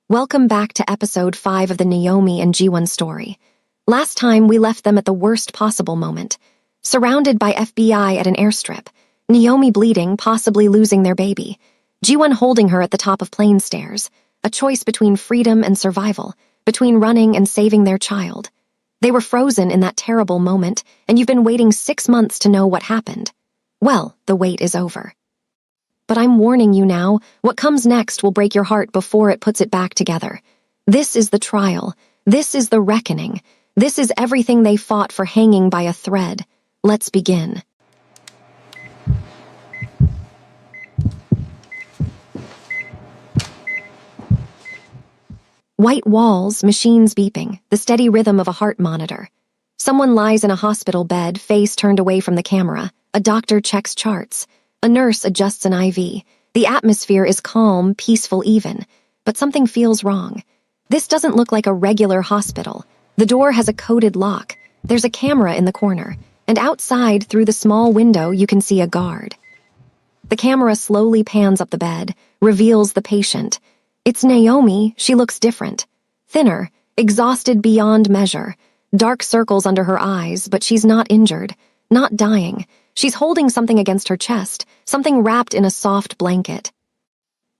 Welcome back to episode 5 of the Naomi and Jiwon story. Last time, we left them at the worst possible moment. Surrounded by FBI at an airstrip, Naomi bleeding, possibly losing their baby, Jiwon holding her at the top of plane stairs, a choice between freedom and survival, between running and saving their child. They were frozen in that terrible moment, and you've been waiting 6 months to know what happened. Well, the wait is over. But I'm warning you now, what comes next will break your heart before it puts it back together. This is the trial. This is the reckoning. This is everything they fought for, hanging by a thread. Let's begin. White walls, machines beeping, the steady rhythm of a heart monitor. Someone lies in a hospital bed, face turned away from the camera. A doctor checks charts. A nurse adjusts an IV. The atmosphere is calm, peaceful even, but something feels wrong. This doesn't look like a regular hospital. The door has a coded lock. There's a camera in the corner, and outside, through the small window, you can see a guard. The camera slowly pans up the bed, reveals the patient. It's Naomi. She looks different. Thinner, exhausted beyond measure. Dark circles under her eyes, but she's not injured, not dying. She's holding something against her chest, something wrapped in a soft blanket.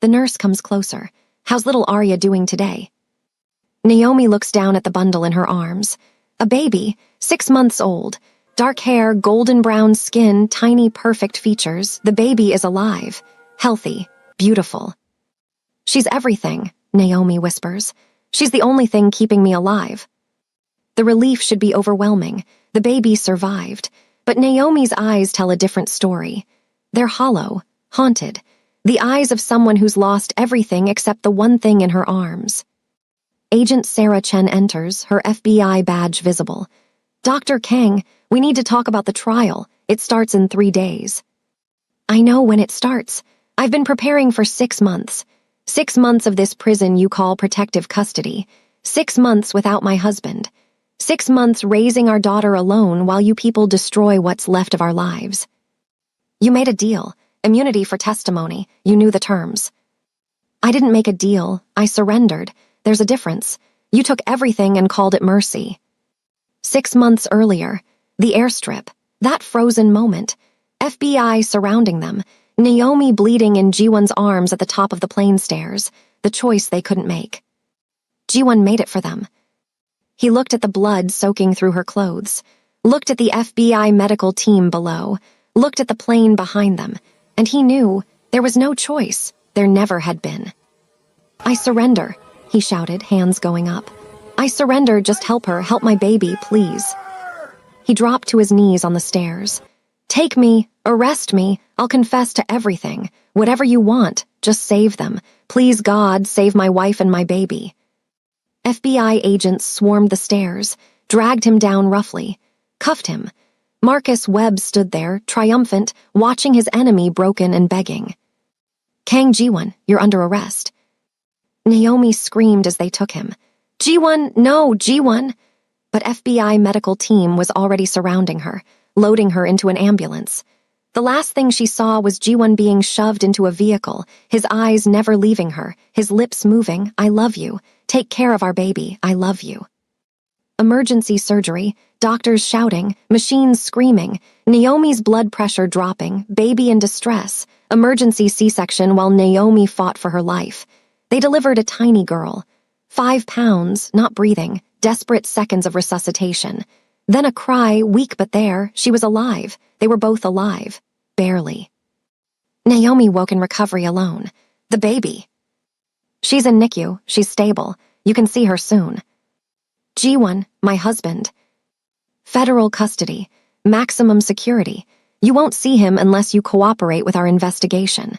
The nurse comes closer. How's little Arya doing today? Naomi looks down at the bundle in her arms. A baby, 6 months old. Dark hair, golden brown skin, tiny perfect features. The baby is alive, healthy, beautiful. She's everything, Naomi whispers. She's the only thing keeping me alive. The relief should be overwhelming. The baby survived. But Naomi's eyes tell a different story. They're hollow, haunted. The eyes of someone who's lost everything except the one thing in her arms. Agent Sarah Chen enters, her FBI badge visible. Dr. Kang, we need to talk about the trial. It starts in 3 days. I know when it starts. I've been preparing for 6 months. 6 months of this prison you call protective custody. 6 months without my husband. 6 months raising our daughter alone while you people destroy what's left of our lives. You made a deal. Immunity for testimony. You knew the terms. I didn't make a deal. I surrendered. There's a difference. You took everything and called it mercy. 6 months earlier, the airstrip, that frozen moment, FBI surrounding them, Naomi bleeding in Jiwon's arms at the top of the plane stairs, the choice they couldn't make. Jiwon made it for them. He looked at the blood soaking through her clothes, looked at the FBI medical team below, looked at the plane behind them, and he knew there was no choice. There never had been. I surrender, he shouted, hands going up. I surrender, just help her, help my baby, please. He dropped to his knees on the stairs. Take me, arrest me, I'll confess to everything. Whatever you want, just save them. Please God, save my wife and my baby. FBI agents swarmed the stairs, dragged him down roughly, cuffed him. Marcus Webb stood there, triumphant, watching his enemy broken and begging. Kang Jiwon, you're under arrest. Naomi screamed as they took him. Jiwon, no, Jiwon! But FBI medical team was already surrounding her, loading her into an ambulance. The last thing she saw was Jiwon being shoved into a vehicle, his eyes never leaving her, his lips moving, I love you. Take care of our baby, I love you. Emergency surgery, doctors shouting, machines screaming, Naomi's blood pressure dropping, baby in distress, emergency C-section while Naomi fought for her life. They delivered a tiny girl. 5 pounds, not breathing, desperate seconds of resuscitation. Then a cry, weak but there, she was alive. They were both alive. Barely. Naomi woke in recovery alone. The baby. She's in NICU. She's stable. You can see her soon. Jiwon, my husband. Federal custody. Maximum security. You won't see him unless you cooperate with our investigation.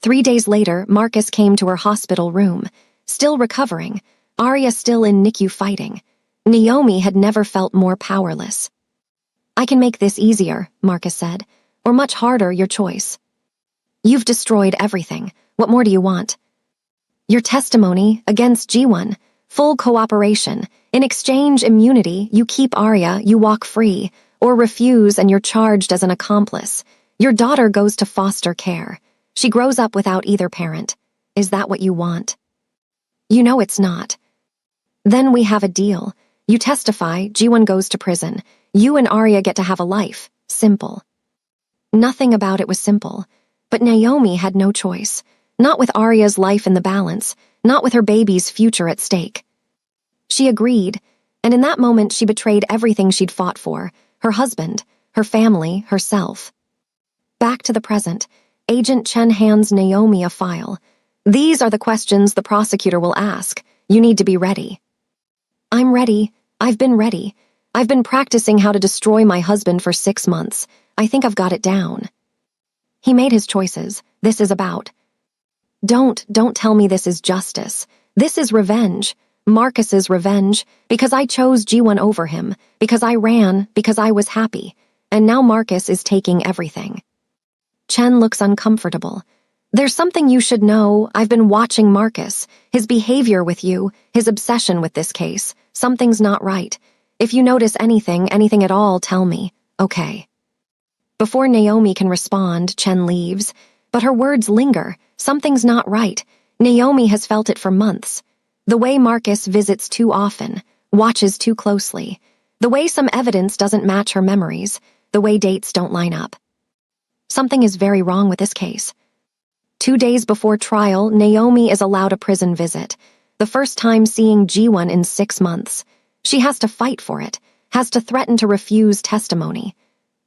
3 days later, Marcus came to her hospital room. Still recovering. Arya still in NICU fighting. Naomi had never felt more powerless. I can make this easier, Marcus said. Or much harder, your choice. You've destroyed everything. What more do you want? Your testimony against Jiwon. Full cooperation. In exchange, immunity. You keep Arya, you walk free. Or refuse and you're charged as an accomplice. Your daughter goes to foster care. She grows up without either parent. Is that what you want? You know it's not. Then we have a deal. You testify, Ji-won goes to prison. You and Arya get to have a life. Simple. Nothing about it was simple. But Naomi had no choice. Not with Arya's life in the balance. Not with her baby's future at stake. She agreed, and in that moment she betrayed everything she'd fought for. Her husband, her family, herself. Back to the present. Agent Chen hands Naomi a file. These are the questions the prosecutor will ask. You need to be ready. I'm ready. I've been ready. I've been practicing how to destroy my husband for 6 months. I think I've got it down. He made his choices. This is about. Don't tell me this is justice. This is revenge. Marcus's revenge. Because I chose Ji-won over him. Because I ran. Because I was happy. And now Marcus is taking everything. Chen looks uncomfortable. There's something you should know. I've been watching Marcus. His behavior with you. His obsession with this case. Something's not right. If you notice anything at all, tell me. Okay. Before Naomi can respond, Chen leaves. But her words linger. Something's not right. Naomi has felt it for months. The way Marcus visits too often, watches too closely. The way some evidence doesn't match her memories. The way dates don't line up. Something is very wrong with this case. 2 days before trial, Naomi is allowed a prison visit. The first time seeing Ji-won in 6 months. She has to fight for it, has to threaten to refuse testimony.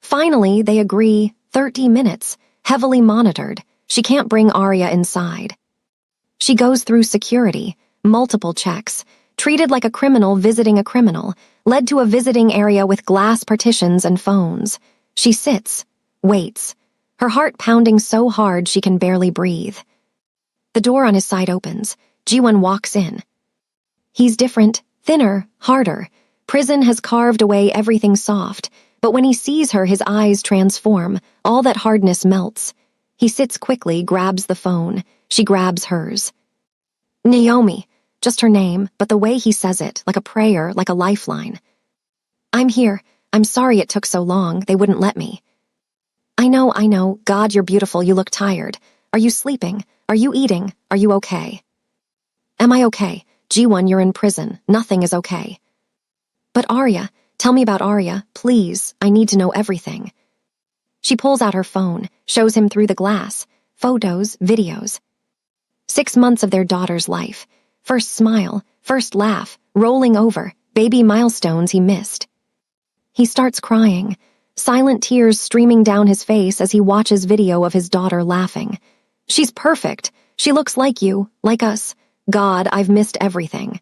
Finally, they agree, 30 minutes, heavily monitored. She can't bring Arya inside. She goes through security, multiple checks, treated like a criminal visiting a criminal, led to a visiting area with glass partitions and phones. She sits, waits, her heart pounding so hard she can barely breathe. The door on his side opens. Ji-won walks in. He's different, thinner, harder. Prison has carved away everything soft, but when he sees her, his eyes transform. All that hardness melts. He sits quickly, grabs the phone. She grabs hers. Naomi, just her name, but the way he says it, like a prayer, like a lifeline. I'm here. I'm sorry it took so long. They wouldn't let me. I know. God, you're beautiful. You look tired. Are you sleeping? Are you eating? Are you okay? Am I okay? Ji-won, you're in prison. Nothing is okay. But Arya, tell me about Arya, please. I need to know everything. She pulls out her phone, shows him through the glass. Photos, videos. 6 months of their daughter's life. First smile, first laugh, rolling over, baby milestones he missed. He starts crying. Silent tears streaming down his face as he watches video of his daughter laughing. She's perfect. She looks like you, like us. God, I've missed everything.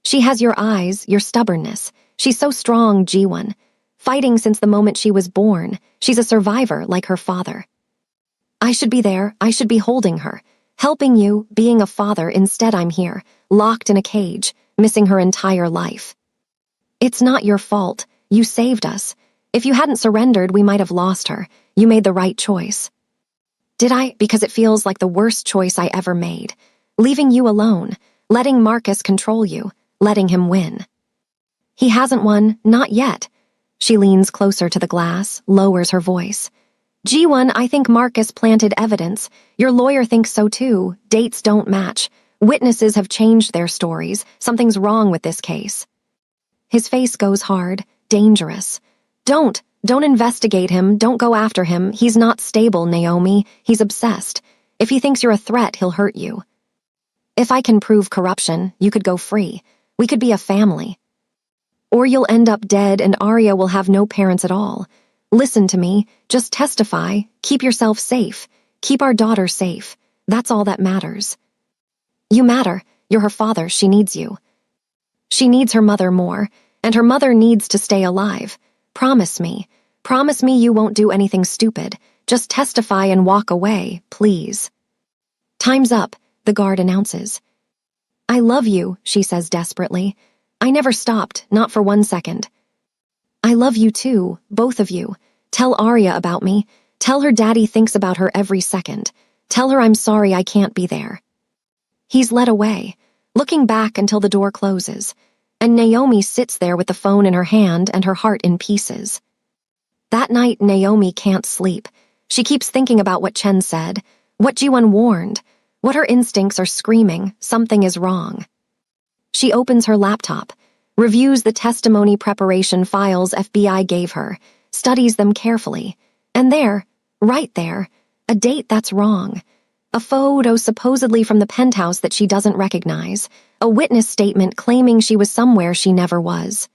She has your eyes, your stubbornness. She's so strong, Ji-won. Fighting since the moment she was born. She's a survivor like her father. I should be there. I should be holding her. Helping you, being a father. Instead, I'm here, locked in a cage, missing her entire life. It's not your fault. You saved us. If you hadn't surrendered, we might have lost her. You made the right choice. Did I? Because it feels like the worst choice I ever made. Leaving you alone, letting Marcus control you, letting him win. He hasn't won, not yet. She leans closer to the glass, lowers her voice. Ji-won, I think Marcus planted evidence. Your lawyer thinks so too. Dates don't match. Witnesses have changed their stories. Something's wrong with this case. His face goes hard, dangerous. Don't investigate him. Don't go after him. He's not stable, Naomi. He's obsessed. If he thinks you're a threat, he'll hurt you. If I can prove corruption, you could go free. We could be a family. Or you'll end up dead and Arya will have no parents at all. Listen to me. Just testify. Keep yourself safe. Keep our daughter safe. That's all that matters. You matter. You're her father. She needs you. She needs her mother more, and her mother needs to stay alive. Promise me. Promise me you won't do anything stupid. Just testify and walk away, please. Time's up, the guard announces. I love you, she says desperately. I never stopped, not for 1 second. I love you too, both of you. Tell Arya about me. Tell her daddy thinks about her every second. Tell her I'm sorry I can't be there. He's led away, looking back until the door closes, and Naomi sits there with the phone in her hand and her heart in pieces. That night, Naomi can't sleep. She keeps thinking about what Chen said, what Ji-won warned, What her instincts are screaming, something is wrong. She opens her laptop, reviews the testimony preparation files FBI gave her, studies them carefully, and there, right there, a date that's wrong. A photo supposedly from the penthouse that she doesn't recognize, a witness statement claiming she was somewhere she never was.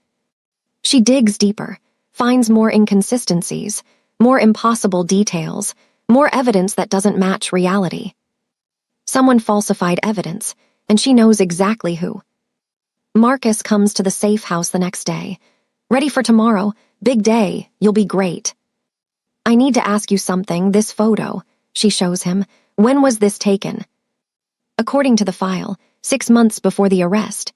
She digs deeper, finds more inconsistencies, more impossible details, more evidence that doesn't match reality. Someone falsified evidence, and she knows exactly who. Marcus comes to the safe house the next day. Ready for tomorrow, big day, you'll be great. I need to ask you something, this photo, she shows him. When was this taken? According to the file, 6 months before the arrest.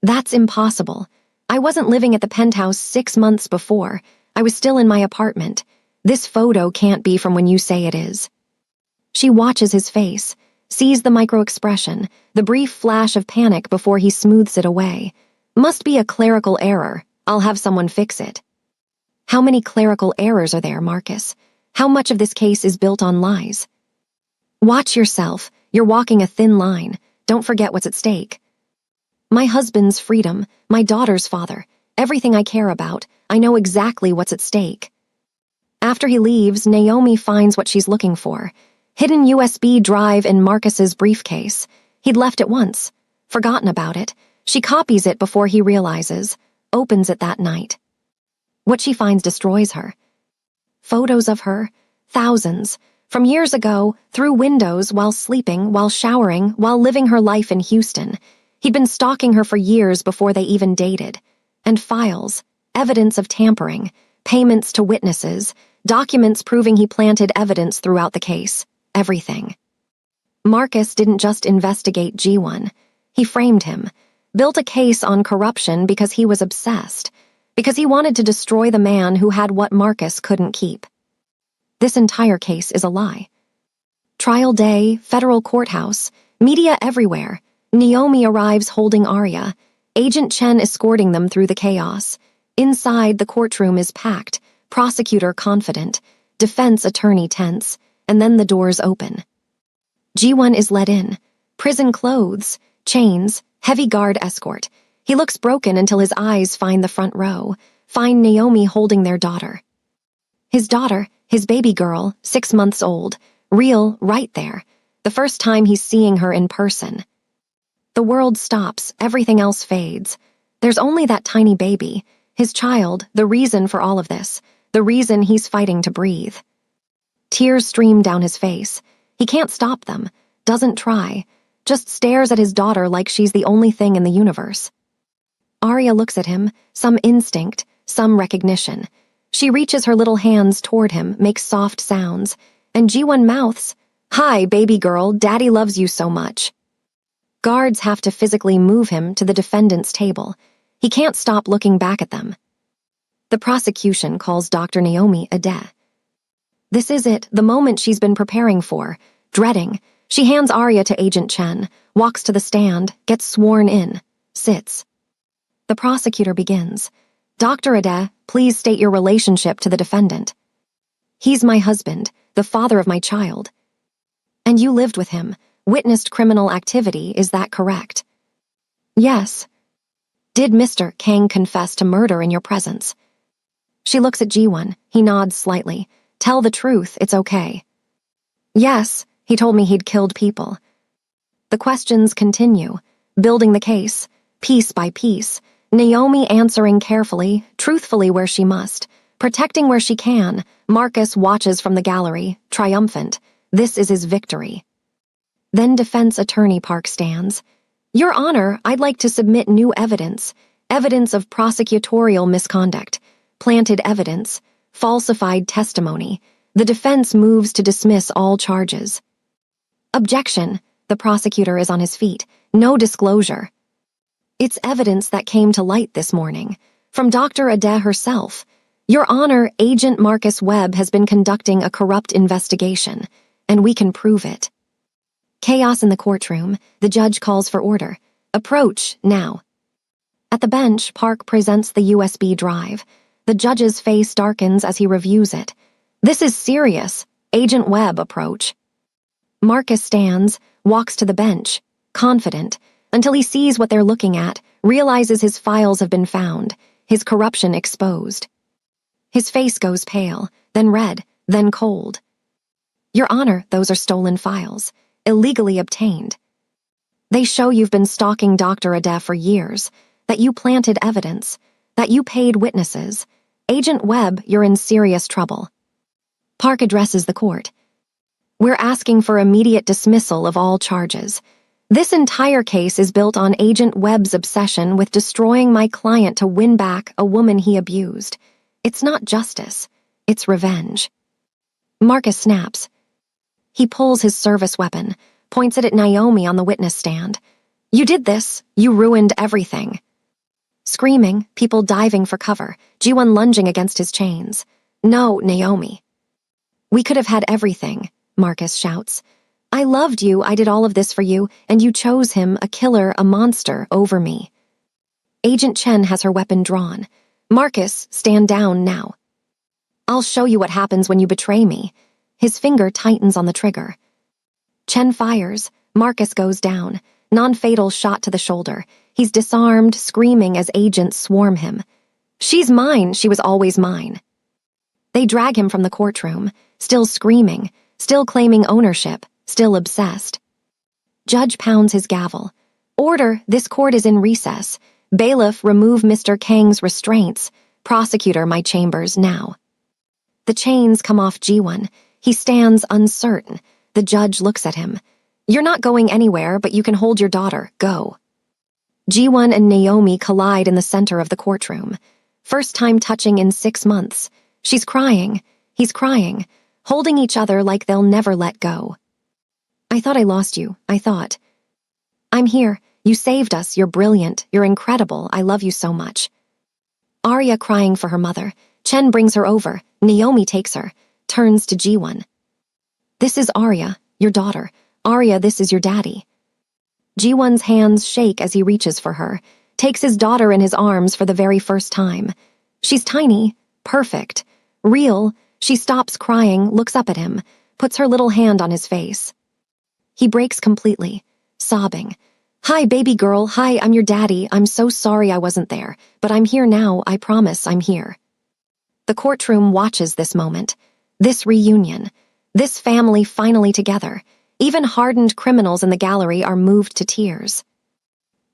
That's impossible. I wasn't living at the penthouse 6 months before. I was still in my apartment. This photo can't be from when you say it is. She watches his face, sees the micro-expression, the brief flash of panic before he smooths it away. Must be a clerical error. I'll have someone fix it. How many clerical errors are there, Marcus? How much of this case is built on lies? Watch yourself. You're walking a thin line. Don't forget what's at stake. My husband's freedom, my daughter's father, everything I care about, I know exactly what's at stake. After he leaves, Naomi finds what she's looking for. Hidden USB drive in Marcus's briefcase. He'd left it once, forgotten about it. She copies it before he realizes, opens it that night. What she finds destroys her. Photos of her, thousands, from years ago, through windows, while sleeping, while showering, while living her life in Houston. He'd been stalking her for years before they even dated. And files, evidence of tampering, payments to witnesses, documents proving he planted evidence throughout the case. Everything. Marcus didn't just investigate G1. He framed him, built a case on corruption because he was obsessed, because he wanted to destroy the man who had what Marcus couldn't keep. This entire case is a lie. Trial day, federal courthouse, media everywhere. Naomi arrives holding Arya, Agent Chen escorting them through the chaos. Inside, the courtroom is packed, prosecutor confident, defense attorney tense, and then the doors open. G1 is let in. Prison clothes, chains, heavy guard escort. He looks broken until his eyes find the front row, find Naomi holding their daughter. His daughter, his baby girl, 6 months old, real, right there. The first time he's seeing her in person. The world stops, everything else fades. There's only that tiny baby, his child, the reason for all of this, the reason he's fighting to breathe. Tears stream down his face. He can't stop them, doesn't try, just stares at his daughter like she's the only thing in the universe. Arya looks at him, some instinct, some recognition. She reaches her little hands toward him, makes soft sounds, and G1 mouths, "Hi, baby girl, Daddy loves you so much." Guards have to physically move him to the defendant's table. He can't stop looking back at them. The prosecution calls Dr. Naomi Ade. This is it, the moment she's been preparing for, dreading. She hands Arya to Agent Chen, walks to the stand, gets sworn in, sits. The prosecutor begins. "Dr. Ade, please state your relationship to the defendant." "He's my husband, the father of my child." "And you lived with him, witnessed criminal activity, is that correct?" "Yes." "Did Mr. Kang confess to murder in your presence?" She looks at G1, he nods slightly. "Tell the truth, it's okay." "Yes, he told me he'd killed people." The questions continue, building the case, piece by piece. Naomi answering carefully, truthfully where she must, protecting where she can. Marcus watches from the gallery, triumphant. This is his victory. Then defense attorney Park stands. "Your Honor, I'd like to submit new evidence. Evidence of prosecutorial misconduct, planted evidence, falsified testimony." The defense moves to dismiss all charges. "Objection." The prosecutor is on his feet. "No disclosure." "It's evidence that came to light this morning, from Dr. Ade herself. Your Honor, Agent Marcus Webb has been conducting a corrupt investigation, and we can prove it." Chaos in the courtroom, the judge calls for order. "Approach, now." At the bench, Park presents the USB drive. The judge's face darkens as he reviews it. "This is serious. Agent Webb, approach." Marcus stands, walks to the bench, confident, until he sees what they're looking at, realizes his files have been found, his corruption exposed. His face goes pale, then red, then cold. Your Honor, those are stolen files, illegally obtained. They show you've been stalking Dr. Ade for years, that you planted evidence, that you paid witnesses. Agent Webb, you're in serious trouble. Park addresses the court. We're asking for immediate dismissal of all charges. This entire case is built on Agent Webb's obsession with destroying my client to win back a woman he abused. It's not justice, it's revenge. Marcus snaps. He pulls his service weapon, points it at Naomi on the witness stand. You did this, you ruined everything. Screaming, people diving for cover, Ji-won lunging against his chains. No, Naomi. We could have had everything, Marcus shouts. I loved you, I did all of this for you, and you chose him, a killer, a monster, over me. Agent Chen has her weapon drawn. Marcus, stand down now. I'll show you what happens when you betray me. His finger tightens on the trigger. Chen fires. Marcus goes down. Non-fatal shot to the shoulder. He's disarmed, screaming as agents swarm him. She's mine, she was always mine. They drag him from the courtroom, still screaming, still claiming ownership, still obsessed. Judge pounds his gavel. Order, this court is in recess. Bailiff, remove Mr. Kang's restraints. Prosecutor, my chambers, now. The chains come off Ji-won. He stands uncertain. The judge looks at him. You're not going anywhere, but you can hold your daughter. Go. Ji-won and Naomi collide in the center of the courtroom. First time touching in 6 months. She's crying. He's crying, holding each other like they'll never let go. I thought I lost you. I thought. I'm here. You saved us. You're brilliant. You're incredible. I love you so much. Arya crying for her mother. Chen brings her over. Naomi takes her. Turns to Ji-won. This is Arya, your daughter. Arya, this is your daddy. Ji-won's hands shake as he reaches for her, takes his daughter in his arms for the very first time. She's tiny, perfect, real. She stops crying, looks up at him, puts her little hand on his face. He breaks completely, sobbing. Hi, baby girl. Hi, I'm your daddy. I'm so sorry I wasn't there, but I'm here now. I promise I'm here. The courtroom watches this moment, this reunion, this family finally together. Even hardened criminals in the gallery are moved to tears.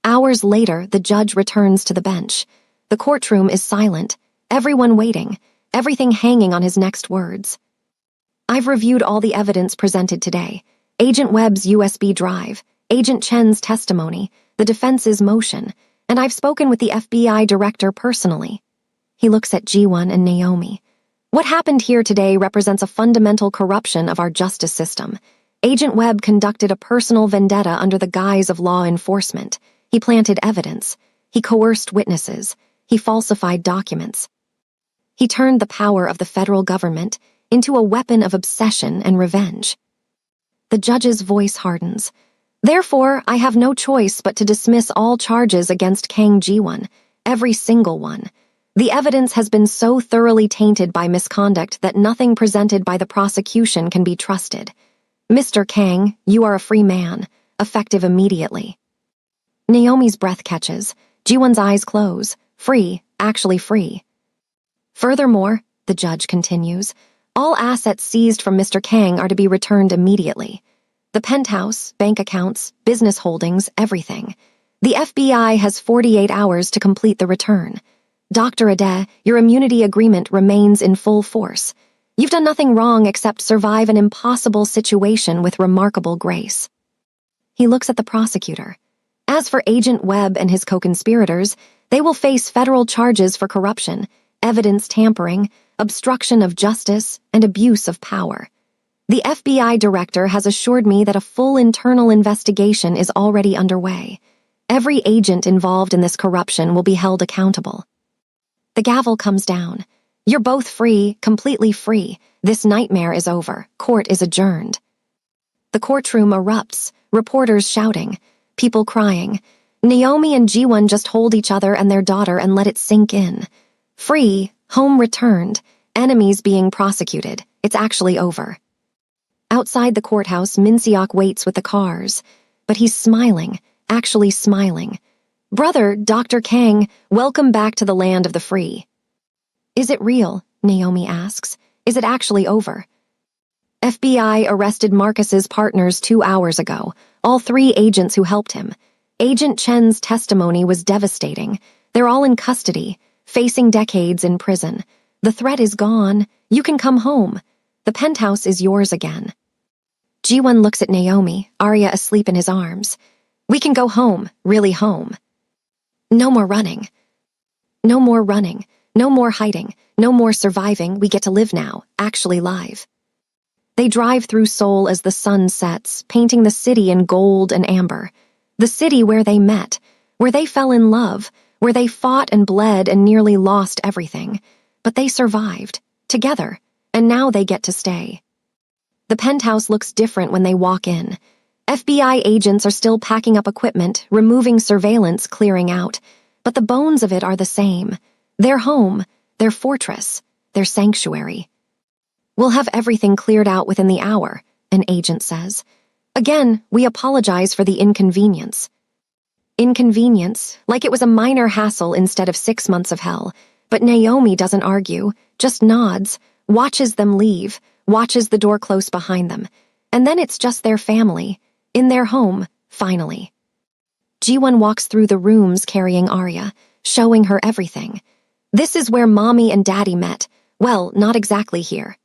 Hours later, the judge returns to the bench. The courtroom is silent, everyone waiting, everything hanging on his next words. I've reviewed all the evidence presented today. Agent Webb's USB drive, Agent Chen's testimony, the defense's motion, and I've spoken with the FBI director personally. He looks at Ji-won and Naomi. What happened here today represents a fundamental corruption of our justice system. Agent Webb conducted a personal vendetta under the guise of law enforcement. He planted evidence. He coerced witnesses. He falsified documents. He turned the power of the federal government into a weapon of obsession and revenge. The judge's voice hardens. Therefore, I have no choice but to dismiss all charges against Kang Ji-won, every single one. The evidence has been so thoroughly tainted by misconduct that nothing presented by the prosecution can be trusted. Mr. Kang, you are a free man, effective immediately. Naomi's breath catches. Ji-won's eyes close. Free, actually free. Furthermore, the judge continues, all assets seized from Mr. Kang are to be returned immediately. The penthouse, bank accounts, business holdings, everything. The FBI has 48 hours to complete the return. Dr. Ade, your immunity agreement remains in full force. You've done nothing wrong except survive an impossible situation with remarkable grace. He looks at the prosecutor. As for Agent Webb and his co-conspirators, they will face federal charges for corruption, evidence tampering, obstruction of justice, and abuse of power. The FBI director has assured me that a full internal investigation is already underway. Every agent involved in this corruption will be held accountable. The gavel comes down. You're both free, completely free. This nightmare is over. Court is adjourned. The courtroom erupts, reporters shouting, people crying. Naomi and Ji-won just hold each other and their daughter and let it sink in. Free, home returned, enemies being prosecuted. It's actually over. Outside the courthouse, Minseok waits with the cars. But he's smiling, actually smiling. "Brother, Dr. Kang, welcome back to the land of the free." "Is it real?" Naomi asks. "Is it actually over?" FBI arrested Marcus's partners 2 hours ago, all 3 agents who helped him. Agent Chen's testimony was devastating. They're all in custody, facing decades in prison. The threat is gone. You can come home. The penthouse is yours again. Ji-won looks at Naomi, Arya asleep in his arms. "We can go home, really home. No more running. No more running. No more hiding. No more surviving. We get to live now, actually live." They drive through Seoul as the sun sets, painting the city in gold and amber. The city where they met, where they fell in love, where they fought and bled and nearly lost everything. But they survived, together, and now they get to stay. The penthouse looks different when they walk in. FBI agents are still packing up equipment, removing surveillance, clearing out. But the bones of it are the same. Their home, their fortress, their sanctuary. "We'll have everything cleared out within the hour," an agent says. "Again, we apologize for the inconvenience." Inconvenience, like it was a minor hassle instead of 6 months of hell. But Naomi doesn't argue, just nods, watches them leave, watches the door close behind them. And then it's just their family, in their home, finally. Ji-won walks through the rooms carrying Arya, showing her everything. "This is where Mommy and Daddy met. Well, not exactly here.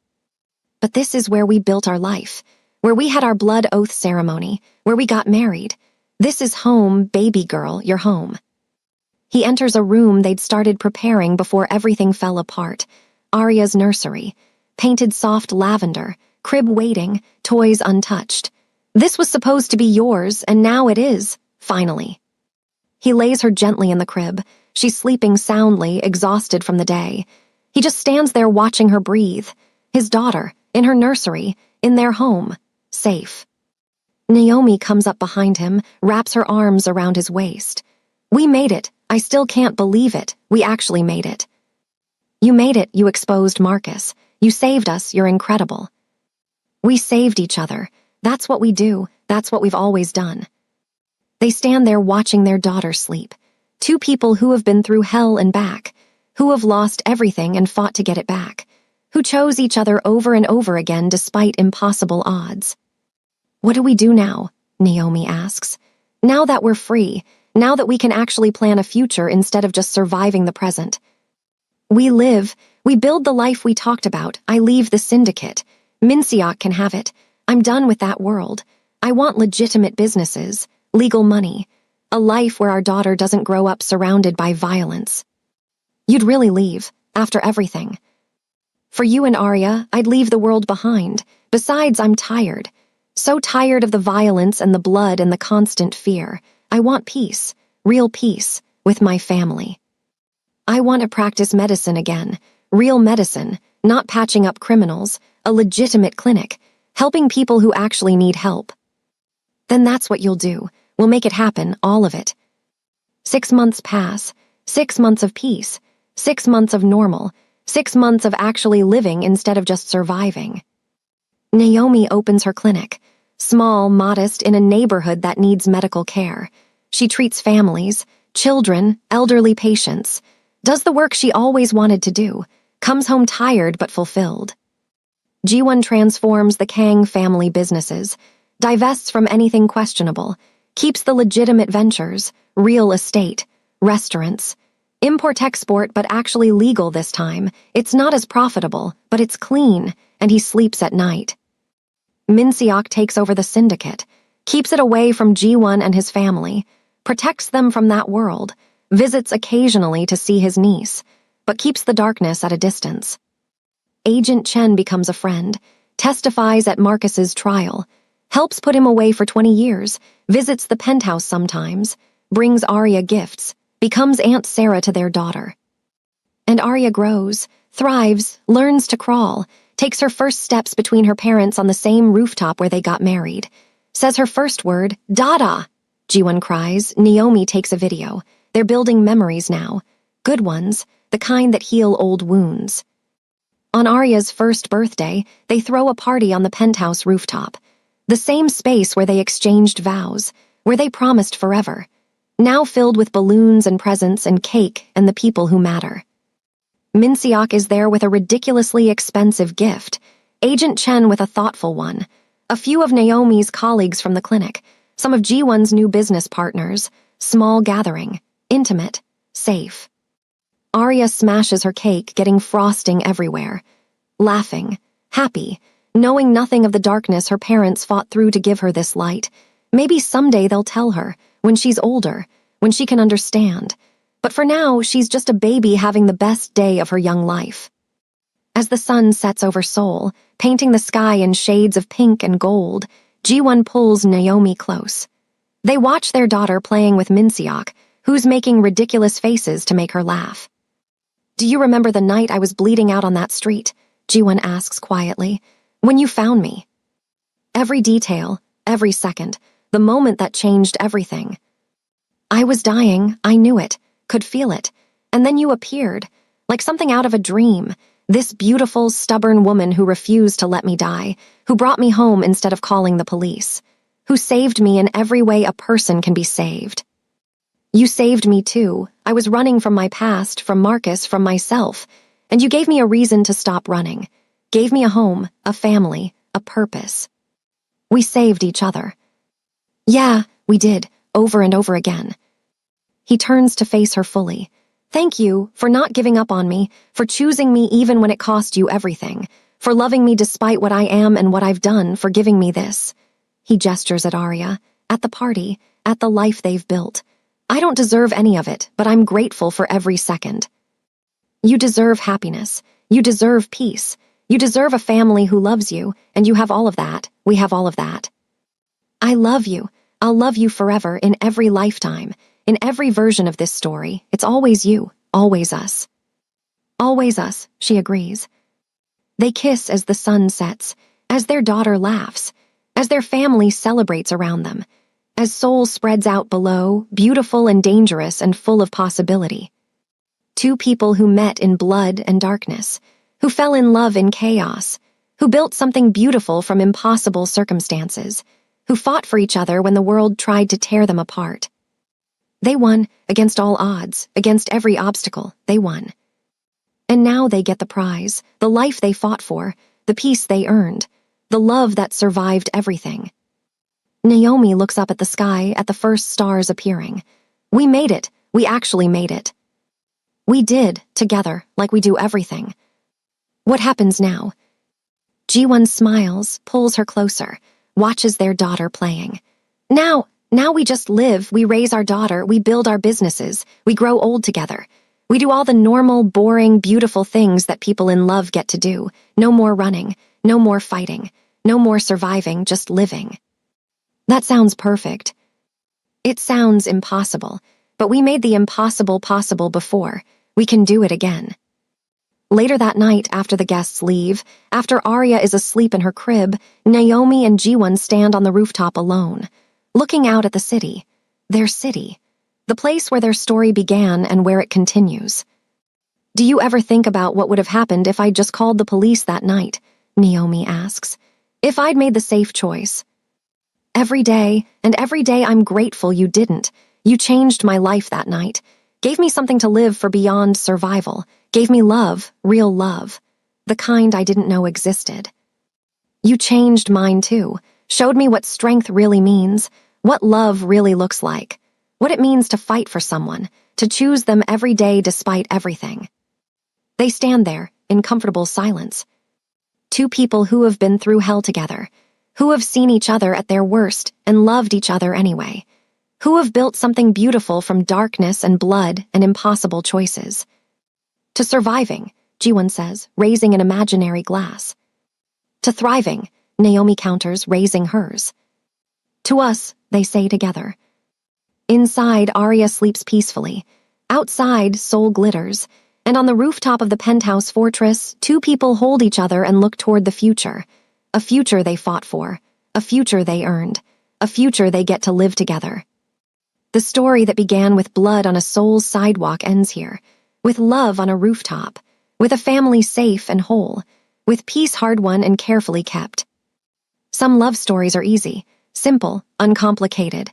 But this is where we built our life, where we had our blood oath ceremony, where we got married. This is home, baby girl, your home." He enters a room they'd started preparing before everything fell apart. Arya's nursery, painted soft lavender, crib waiting, toys untouched. This was supposed to be yours, and now it is, finally. He lays her gently in the crib. She's sleeping soundly, exhausted from the day. He just stands there watching her breathe. His daughter, in her nursery, in their home, safe. Naomi comes up behind him, wraps her arms around his waist. "We made it. I still can't believe it. We actually made it." "You made it. You exposed Marcus. You saved us. You're incredible." "We saved each other. That's what we do. That's what we've always done." They stand there watching their daughter sleep. 2 people who have been through hell and back, who have lost everything and fought to get it back, who chose each other over and over again despite impossible odds. "What do we do now?" Naomi asks. "Now that we're free, now that we can actually plan a future instead of just surviving the present." "We live. We build the life we talked about. I leave the syndicate. Minseok can have it. I'm done with that world. I want legitimate businesses, legal money, a life where our daughter doesn't grow up surrounded by violence." "You'd really leave, after everything." "For you and Arya, I'd leave the world behind. Besides, I'm tired. So tired of the violence and the blood and the constant fear. I want peace, real peace, with my family. I want to practice medicine again, real medicine, not patching up criminals, a legitimate clinic, helping people who actually need help." "Then that's what you'll do. We'll make it happen, all of it." 6 months pass, 6 months of peace, 6 months of normal, 6 months of actually living instead of just surviving. Naomi opens her clinic, small, modest, in a neighborhood that needs medical care. She treats families, children, elderly patients, does the work she always wanted to do, comes home tired but fulfilled. Ji-won transforms the Kang family businesses, divests from anything questionable, keeps the legitimate ventures, real estate, restaurants, import-export but actually legal this time. It's not as profitable, but it's clean, and he sleeps at night. Minseok takes over the syndicate, keeps it away from Ji-won and his family, protects them from that world, visits occasionally to see his niece, but keeps the darkness at a distance. Agent Chen becomes a friend, testifies at Marcus's trial, helps put him away for 20 years, visits the penthouse sometimes, brings Arya gifts, becomes Aunt Sarah to their daughter. And Arya grows, thrives, learns to crawl, takes her first steps between her parents on the same rooftop where they got married, says her first word, "Dada!" Ji-won cries. Naomi takes a video. They're building memories now. Good ones, the kind that heal old wounds. On Arya's first birthday, they throw a party on the penthouse rooftop. The same space where they exchanged vows, where they promised forever, now filled with balloons and presents and cake and the people who matter. Minseok is there with a ridiculously expensive gift, Agent Chen with a thoughtful one, a few of Naomi's colleagues from the clinic, some of Ji-won's new business partners, small gathering, intimate, safe. Arya smashes her cake, getting frosting everywhere, laughing, happy, knowing nothing of the darkness her parents fought through to give her this light. Maybe someday they'll tell her, when she's older, when she can understand. But for now, she's just a baby having the best day of her young life. As the sun sets over Seoul, painting the sky in shades of pink and gold, Ji-won pulls Naomi close. They watch their daughter playing with Minseok, who's making ridiculous faces to make her laugh. "Do you remember the night I was bleeding out on that street?" Ji-won asks quietly. "When you found me." Every detail, every second, the moment that changed everything. "I was dying, I knew it, could feel it, and then you appeared, like something out of a dream, this beautiful, stubborn woman who refused to let me die, who brought me home instead of calling the police, who saved me in every way a person can be saved. You saved me too. I was running from my past, from Marcus, from myself, and you gave me a reason to stop running, gave me a home, a family, a purpose. We saved each other." "Yeah, we did, over and over again." He turns to face her fully. "Thank you for not giving up on me, for choosing me even when it cost you everything, for loving me despite what I am and what I've done, for giving me this." He gestures at Arya, at the party, at the life they've built. "I don't deserve any of it, but I'm grateful for every second." "You deserve happiness. You deserve peace. You deserve a family who loves you, and you have all of that. We have all of that. I love you. I'll love you forever, in every lifetime, in every version of this story. It's always you, always us." "Always us," she agrees. They kiss as the sun sets, as their daughter laughs, as their family celebrates around them, as Seoul spreads out below, beautiful and dangerous and full of possibility. Two people who met in blood and darkness, who fell in love in chaos, who built something beautiful from impossible circumstances, who fought for each other when the world tried to tear them apart. They won, against all odds, against every obstacle, they won. And now they get the prize, the life they fought for, the peace they earned, the love that survived everything. Naomi looks up at the sky at the first stars appearing. "We made it. We actually made it. We did, together, like we do everything. What happens now?" Ji-won smiles, pulls her closer, watches their daughter playing. Now we just live, we raise our daughter, we build our businesses, we grow old together. We do all the normal, boring, beautiful things that people in love get to do. No more running, no more fighting, no more surviving, just living." "That sounds perfect." "It sounds impossible, but we made the impossible possible before. We can do it again." Later that night, after the guests leave, after Arya is asleep in her crib, Naomi and Ji-won stand on the rooftop alone, looking out at the city, their city, the place where their story began and where it continues. "Do you ever think about what would have happened if I'd just called the police that night?" Naomi asks. "If I'd made the safe choice?" Every day I'm grateful you didn't. You changed my life that night, gave me something to live for beyond survival, gave me love, real love, the kind I didn't know existed. You changed mine too, showed me what strength really means, what love really looks like, what it means to fight for someone, to choose them every day despite everything." They stand there, in comfortable silence. Two people who have been through hell together, who have seen each other at their worst and loved each other anyway, who have built something beautiful from darkness and blood and impossible choices. "To surviving," Ji-won says, raising an imaginary glass. "To thriving," Naomi counters, raising hers. "To us," they say together. Inside, Arya sleeps peacefully. Outside, Seoul glitters, and on the rooftop of the penthouse fortress, two people hold each other and look toward the future. A future they fought for, a future they earned, a future they get to live together. The story that began with blood on a Seoul sidewalk ends here, with love on a rooftop, with a family safe and whole, with peace hard-won and carefully kept. Some love stories are easy, simple, uncomplicated.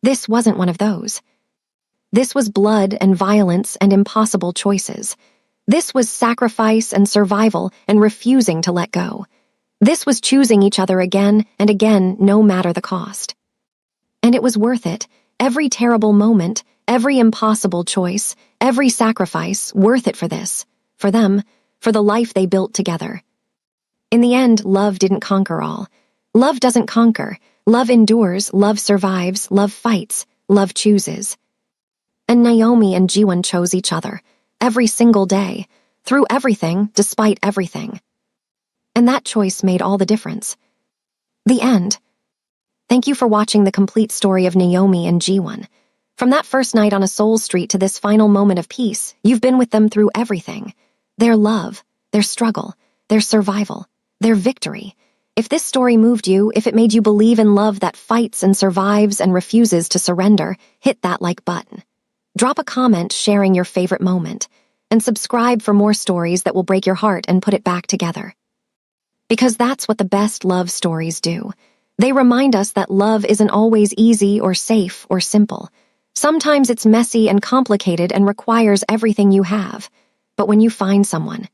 This wasn't one of those. This was blood and violence and impossible choices. This was sacrifice and survival and refusing to let go. This was choosing each other again and again, no matter the cost. And it was worth it. Every terrible moment, every impossible choice, every sacrifice, worth it for this, for them, for the life they built together. In the end, love didn't conquer all. Love doesn't conquer. Love endures, love survives, love fights, love chooses. And Naomi and Jiwon chose each other, every single day, through everything, despite everything. And that choice made all the difference. The end. Thank you for watching the complete story of Naomi and Jiwon. From that first night on a Seoul street to this final moment of peace, you've been with them through everything. Their love, their struggle, their survival, their victory. If this story moved you, if it made you believe in love that fights and survives and refuses to surrender, hit that like button. Drop a comment sharing your favorite moment, and subscribe for more stories that will break your heart and put it back together. Because that's what the best love stories do. They remind us that love isn't always easy or safe or simple. Sometimes it's messy and complicated and requires everything you have. But when you find someone,